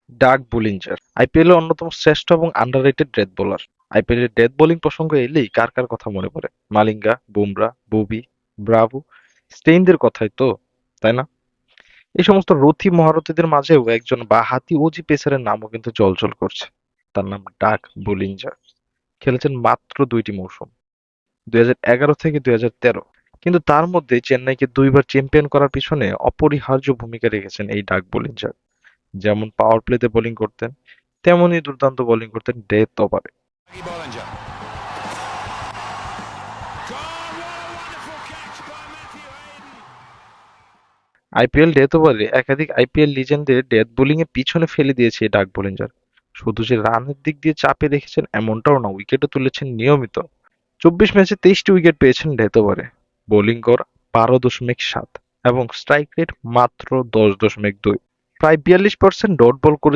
Dug বুলিঞ্জার IPL এর অন্যতম শ্রেষ্ঠ এবং আন্ডাররেটেড ডেথ বোলার। আইপিএল এর ডেথ বোলিং প্রসঙ্গ এলেই কার কার কথা মনে পড়ে? মালিঙ্গা, বুমরা, ববি, ব্রাভো, স্টেইনদের কথাই তো, তাই না? এই সমস্ত রথী মহারথীদের মাঝেও একজন বাঁহাতি ওজি পেসারের নামও কিন্তু জ্বলজ্বল করছে। তার নাম ডাগ বুলিঞ্জার। খেলেছেন মাত্র ২টি মৌসুম, ২০১১ থেকে ২০১৩। কিন্তু তার মধ্যে চেন্নাইকে ২ বার চ্যাম্পিয়ন করার পিছনে অপরিহার্য ভূমিকা রেখেছেন এই ডাগ বুলিঞ্জার। যেমন পাওয়ার প্লেতে বোলিং করতেন, তেমনই দুর্দান্ত বোলিং করতেন ডেথ ওভারে। Bollinger. Gone! What a wonderful catch by Matthew Hayden. IPL death ওভারে একাধিক আইপিএল লিজেন্ডদের ডেথ বোলিং এ পিছনে ফেলে দিয়েছে এই ডাক বোলিঞ্জার। শুধু যে রানের দিক দিয়ে চাপে রেখেছেন এমনটাও না, উইকেটও তুলেছেন নিয়মিত। ২৪ ম্যাচে ২৩টি উইকেট পেয়েছেন ডেথ ওভারে। বোলিং গড় ১২.৭ এবং স্ট্রাইক রেট মাত্র ১০.২। প্রায় ৪২% ডট বল করে